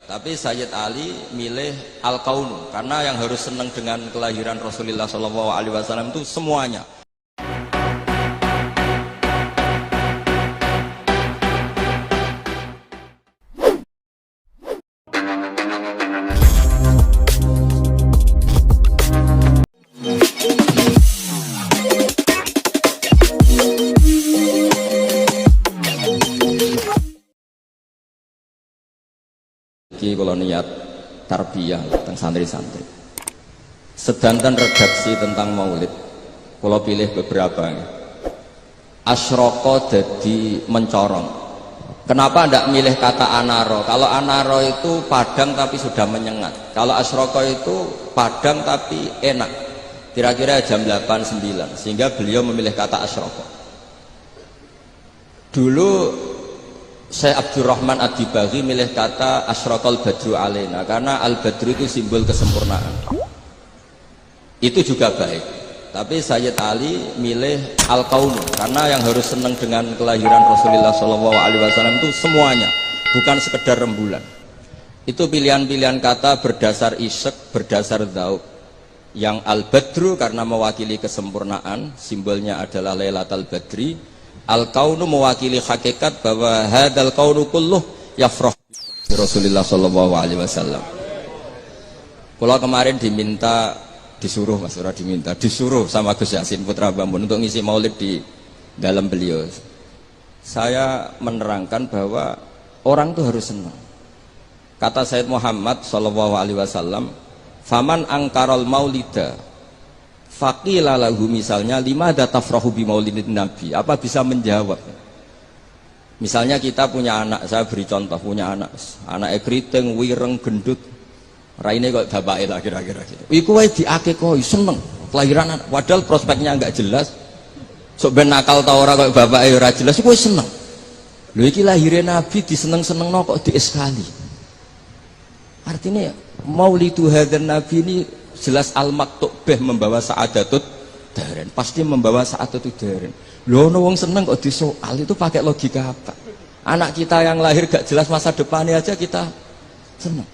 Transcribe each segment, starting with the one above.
Tapi Sayyid Ali milih Al-Kaunu karena yang harus senang dengan kelahiran Rasulullah SAW itu semuanya. Kalau niat tarbiyah tentang santri-santri sedangkan redaksi tentang maulid kalau pilih beberapa asyroko jadi mencorong. Kenapa tidak milih kata anaro? Kalau anaro itu padang tapi sudah menyengat, kalau asyroko itu padang tapi enak, kira-kira jam 8-9, sehingga beliau memilih kata asyroko. Dulu Syekh Abdurrahman Ad-Dibaghi milih kata asyraqal badru alaina karena al-badru itu simbol kesempurnaan. Itu juga baik. Tapi Sayyid Ali milih al-kaunu karena yang harus senang dengan kelahiran Rasulullah SAW itu semuanya, bukan sekedar rembulan. Itu pilihan-pilihan kata berdasar isek, berdasar dzauq. Yang al-badru karena mewakili kesempurnaan, simbolnya adalah Lailatul Badri. Al-kaunu mewakili hakikat bahwa hadal kaunu kulluh yafrah Rasulullah SAW. Kalau kemarin disuruh sama Gus Yasin Putra Bambun untuk ngisi maulid di dalam beliau. Saya menerangkan bahwa orang itu harus senang. Kata Sayyid Muhammad SAW, faman angkaral maulida faqila lahu, misalnya lima tafrahu bi maulidin nabi, apa bisa menjawab? Misalnya kita punya anak, saya beri contoh, punya anak keriting, wireng, gendut, raine kok bapake lah kira-kira gitu. Iku wae diakekoi seneng kelahiran anak, padahal prospeknya enggak jelas. Sok ben nakal ta ora kok bapake ora jelas, iku wis seneng. Lho iki lahire nabi diseneng-senengno kok dieskali. Artinya maulidu hadzal nabi ini jelas al-maktubah membawa sa'adatut daren, pasti membawa sa'adatut daren. Loh, wong seneng kok disoal, itu pakai logika apa? Anak kita yang lahir gak jelas masa depannya aja kita seneng.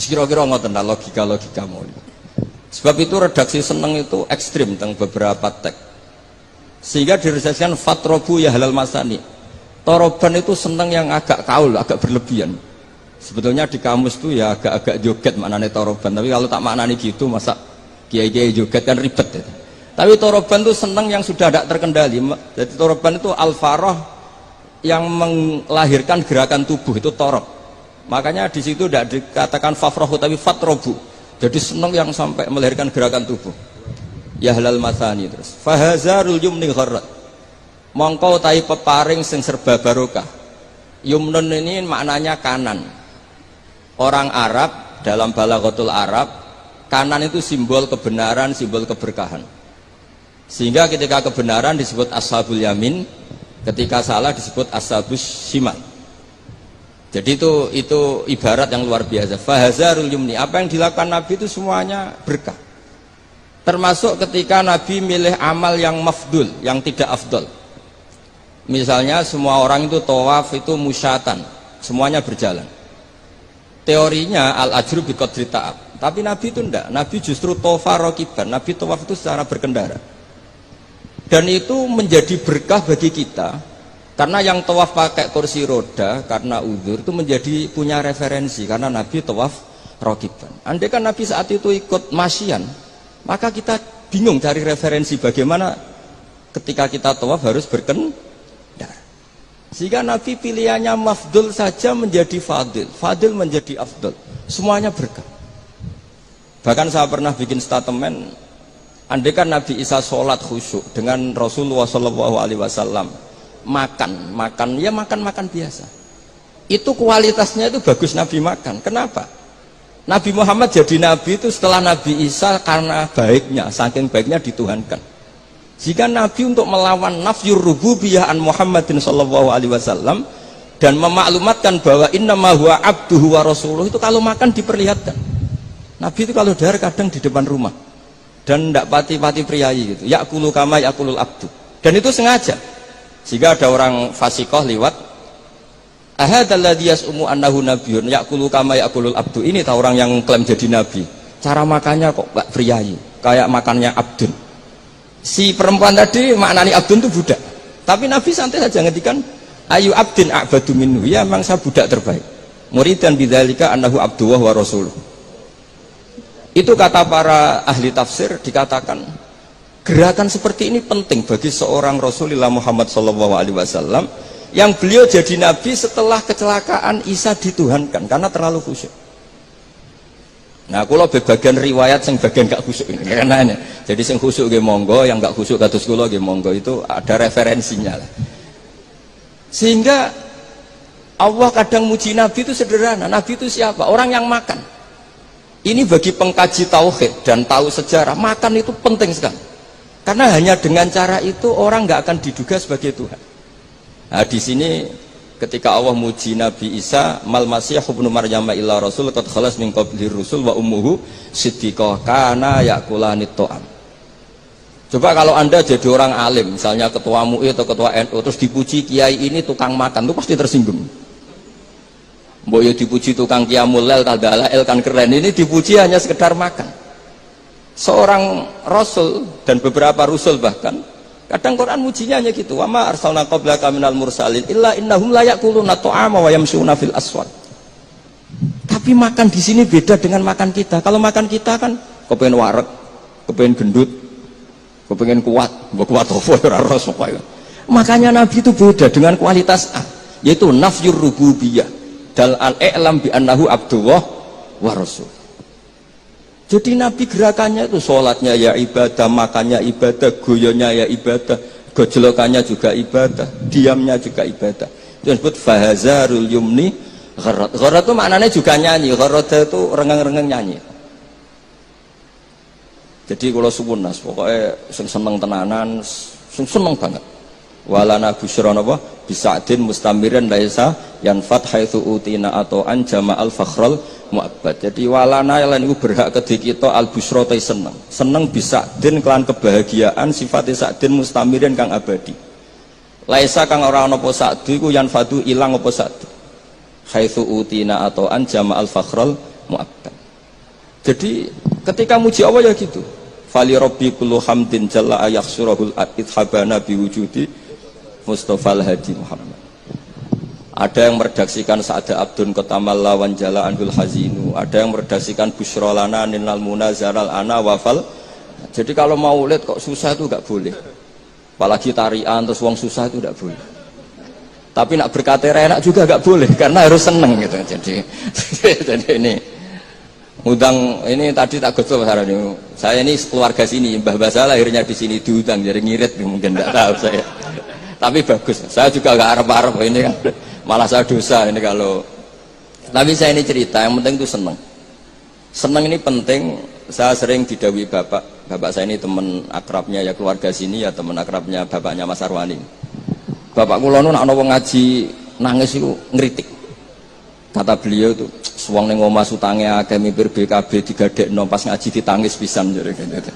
Kira-kira ngoten logika mau. Sebab itu redaksi seneng itu ekstrim tentang beberapa teks. Sehingga diredaksikan fatrobu ya halal masani. Toroban itu seneng yang agak kaul, agak berlebihan. Sebetulnya di kamus tuh ya agak-agak joget maknanya toroban, tapi kalau tak maknanya gitu masa kiai-kiai joget kan ribet ya. Tapi toroban tuh seneng yang sudah tidak terkendali. Jadi toroban itu al-farah yang melahirkan gerakan tubuh, itu torob. Makanya di situ tidak dikatakan fafrohu tapi fatrobu. Jadi seneng yang sampai melahirkan gerakan tubuh. Ya halal masani terus. Fahazarul yumni gharrat. Mongko tai peparing sing serba barokah. Yumnun ini maknanya kanan. Orang Arab dalam balaghatul Arab, kanan itu simbol kebenaran, simbol keberkahan. Sehingga ketika kebenaran disebut ashabul yamin, ketika salah disebut ashabus shimal. Jadi itu ibarat yang luar biasa. Fahazarul yumni, apa yang dilakukan Nabi itu semuanya berkah. Termasuk ketika Nabi milih amal yang mafdul, yang tidak afdol. Misalnya semua orang itu tawaf itu musyatan, semuanya berjalan. Teorinya al-ajru bi qadri ta'ab. Tapi Nabi itu enggak. Nabi justru tawaf rakiban. Nabi tawaf itu secara berkendara. Dan itu menjadi berkah bagi kita. Karena yang tawaf pakai kursi roda karena uzur itu menjadi punya referensi karena Nabi tawaf rakiban. Andai kan Nabi saat itu ikut masyian, maka kita bingung cari referensi bagaimana ketika kita tawaf harus berkendara. Sehingga Nabi pilihannya mafdul saja menjadi fadil, fadil menjadi afdol, semuanya berkah. Bahkan saya pernah bikin statement, andai kan Nabi Isa sholat khusyuk dengan Rasulullah SAW makan biasa, itu kualitasnya itu bagus Nabi makan. Kenapa? Nabi Muhammad jadi Nabi itu setelah Nabi Isa karena baiknya, saking baiknya dituhankan. Jika Nabi untuk melawan nafyur rububiyah an Muhammadin SAW dan memaklumatkan bahwa innama huwa abduhu wa rasuluh, itu kalau makan diperlihatkan. Nabi itu kalau dahar kadang di depan rumah dan tidak pati-pati priayi gitu. Ya'kulu kama ya'kulul abdu. Dan itu sengaja. Jika ada orang fasikoh lewat, Ahadzal ladzi yas'umu annahu nabiyyun ya'kulu kama ya'kulul abdu. Ini tahu orang yang klaim jadi nabi. Cara makannya kok gak priayi, kayak makannya abdun. Si perempuan tadi maknani abdun itu budak. Tapi Nabi santai saja ngendikan ayu abdin a'badu minhu. Ya memang saya budak terbaik. Muridan bidzalika annahu abduwah wa rasuluh. Itu kata para ahli tafsir, dikatakan gerakan seperti ini penting bagi seorang Rasulullah Muhammad SAW yang beliau jadi nabi setelah kecelakaan Isa dituhankan karena terlalu khusyuk. Nah, kalau bagian riwayat yang bagian gak khusyuk ini karena ini. Jadi yang khusyuk nggih monggo, yang gak khusyuk kados kula nggih monggo, itu ada referensinya lah. Sehingga Allah kadang muji nabi itu sederhana. Nabi itu siapa? Orang yang makan. Ini bagi pengkaji tauhid dan tahu sejarah, makan itu penting sekali. Karena hanya dengan cara itu orang nggak akan diduga sebagai Tuhan. Nah, di sini ketika Allah muji Nabi Isa, mal masih ibnu Maryam illa rasul qad khalas min qablihi rusul wa ummuhu siddiqah kana yakulanit ta'am. Coba kalau Anda jadi orang alim, misalnya ketua MUI atau ketua NU, terus dipuji kiai ini tukang makan, itu pasti tersinggung. Mbok yo dipuji tukang qiyamul lail tadalail kan keren, ini dipuji hanya sekedar makan. Seorang rasul dan beberapa rasul bahkan kadang Quran mujinya hanya gitu. Wa ma arsalna qablaka minal mursalin illa innahum la yaquluna ta'ama wa yamshuna fil aswaq. Tapi makan di sini beda dengan makan kita. Kalau makan kita kan kepengen wareg, kepengen gendut, kepengen kuat, mbok kuat apa ora ros pokoke. Makanya Nabi itu beda dengan kualitas A, yaitu nafyur rububiyah dal al-i'lam bi annahu abdullah wa rasul. Jadi Nabi gerakannya itu sholatnya ya ibadah, makannya ibadah, goyonya ya ibadah, gojlokannya juga ibadah, diamnya juga ibadah. Itu disebut fahazarul yumni gharat. Gharat itu maknanya juga nyanyi, gharat itu rengeng-rengeng nyanyi. Jadi kalau suwun nas, pokoknya seneng tenanan, seneng banget. Walana busyra napa bisadin mustamirin laisa yanfat haitsu utina atau an jama'al fakhral mu'abbad. Jadi walana lan iku berhak kedhi kita al busyra te seneng. Seneng bisadin kelan kebahagiaan sifate sadin mustamirin kang abadi. Laisa kang ora ana apa sadu iku yanfatu ilang apa sadu. Haitsu utina atau an jama'al fakhral mu'abbad. Jadi ketika muji Allah ya gitu. Fali rabbi kullu hamdin jalla ayakhsurahul ithabana biwujudi Mustafa al-Hadi Muhammad. Ada yang meredaksikan Sa'ada Abdun Kotamalla Wanjala Anhul Hazinu. Ada yang meredaksikan Bushrolana Ninal Munazaral Ana Wafal. Jadi kalau mau lihat kok susah itu gak boleh. Apalagi tarian terus wong susah itu gak boleh. Tapi nak berkata enak juga gak boleh karena harus seneng gitu. Jadi ini udang ini tadi tak gosok ini. Saya ini keluarga sini, Mbah saya lahirnya di sini diundang jadi ngirit mungkin tidak tahu saya. Tapi bagus, saya juga gak harap-harap ini kan malah saya dosa ini kalau. Tapi saya ini cerita, yang penting itu seneng. Seneng ini penting. Saya sering didhawuhi bapak saya ini teman akrabnya ya keluarga sini ya teman akrabnya bapaknya Mas Arwani. Bapak kula nu nek ana wong ngaji nangis itu ngritik. Kata beliau itu, suwang ning omah utange akeh mipir BKB digadekno pas ngaji ditangis pisan jare gitu.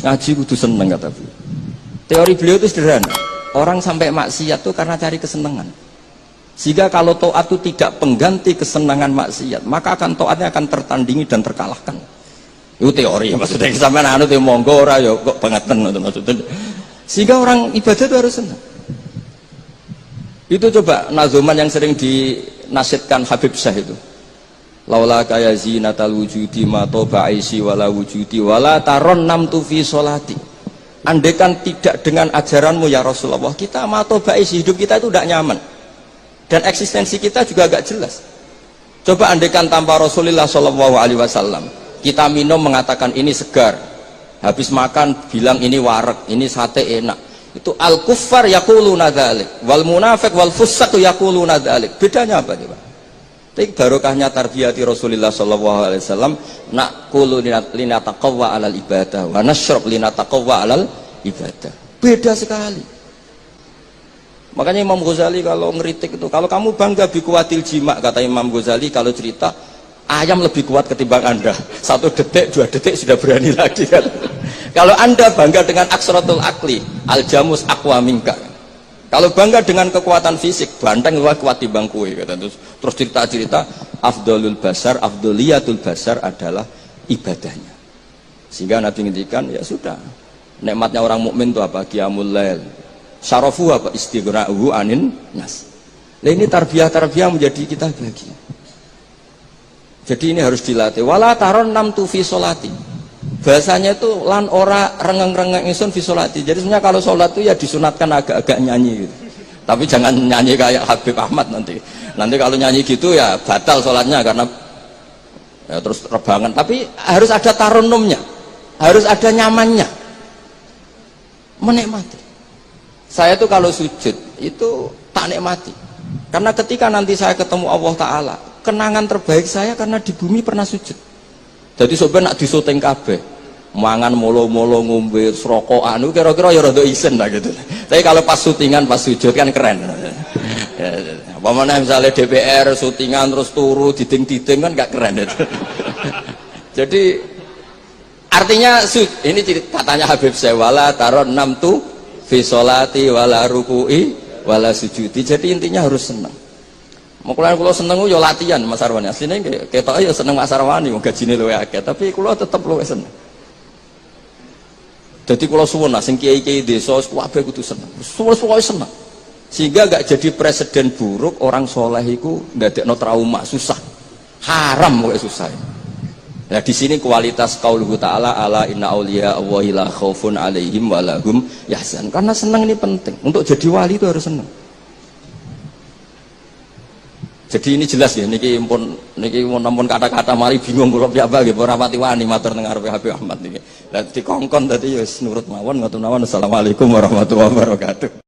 Ngaji kudu seneng kata beliau. Teori beliau itu sederhana. Orang sampai maksiat itu karena cari kesenangan. Sehingga kalau taat itu tidak pengganti kesenangan maksiat, maka akan taatnya akan tertandingi dan terkalahkan. Itu teori maksudnya sampai anu te monggo ora ya kok bangetan maksudnya. Sehingga orang ibadah itu harus senang. Itu coba nazuman yang sering dinasihatkan Habib Syah itu. Laula kaya zinatal wujudi ma toba aisi wala wujudi wala taron namtu fi sholati. Andaikan tidak dengan ajaranmu ya Rasulullah, kita matobais hidup kita itu tidak nyaman dan eksistensi kita juga agak jelas. Coba andaikan tanpa Rasulullah SAW, kita minum mengatakan ini segar, habis makan bilang ini wareg, ini sate enak. Itu al kuffar yaquluna dzalik, wal munafiq wal fusaq yaquluna dzalik. Bedanya apa nih Pak? Tapi barokahnya tarbiyati Rasulullah SAW, naqulu linataqawwa alal ibadah wa nashrab linataqawwa alal ibadah. Beda sekali. Makanya Imam Ghazali kalau ngeritik itu, kalau kamu bangga bikuatil jima, kata Imam Ghazali kalau cerita, ayam lebih kuat ketimbang Anda. 1 detik, 2 detik sudah berani lagi kan. Kalau Anda bangga dengan aksratul akli, al jamus aqwa minka. Kalau bangga dengan kekuatan fisik, banteng wah kuat timbang kue. Terus cerita-cerita afdolul basar, afdoliyatul basar adalah ibadahnya. Sehingga Nabi ngendikan, ya sudah. Nikmatnya orang mukmin itu apa? Qiyamul lail. Syarafu apa? Istighra'uhu anin nas. Nah ini tarbiyah-tarbiyah menjadi kita bahagia. Jadi ini harus dilatih. Wala taron nam tu fi sholati. Bahasanya itu lan ora rengeng-rengeng ingsun fi sholati. Jadi sebenarnya kalau sholat itu ya disunatkan agak-agak nyanyi gitu. Tapi jangan nyanyi kayak Habib Ahmad nanti. Nanti kalau nyanyi gitu ya batal sholatnya karena ya terus rebangan. Tapi harus ada tarunumnya, harus ada nyamannya. Menikmati. Saya tuh kalau sujud itu tak nikmati. Karena ketika nanti saya ketemu Allah Ta'ala, kenangan terbaik saya karena di bumi pernah sujud. Jadi sebenarnya nak disuting kabeh, mangan molo-molo ngombe serokokan itu kira-kira ya rada isen lah gitu. Tapi kalau pas syutingan, pas sujud kan keren. Apa mana misalnya DPR syutingan terus turu diding-diding kan gak keren itu. Jadi artinya ini katanya Habib saya wala taron nam tu fi sholati wala ruku'i wala sujudi. Jadi intinya harus senang. Mukulan kulo seneng yo latihan Mas Arwani. Asline ketok yo seneng Mas Arwani wong gajine luwih akeh, tapi kulo tetep luwih seneng. Dadi kulo suwun lah sing kiai-kiai desa kabeh kudu seneng. Suwe-suwe seneng. Sehingga gak jadi presiden buruk orang soleh iku ndadekno trauma susah. Haram kok susah. Nah di sini kualitas qauluhu ta'ala ala inna auliya Allahi la khaufun alaihim wa lahum yahzan. Karena senang ini penting. Untuk jadi wali itu harus senang. Jadi ini jelas ya niki nampun kata-kata mari bingung kula piyambak nggih ora pati wani matur teng ngarepe Habib Ahmad niki. Lah dikongkon tadi ya nurut mawon ngoten mawon. Assalamualaikum warahmatullahi wabarakatuh.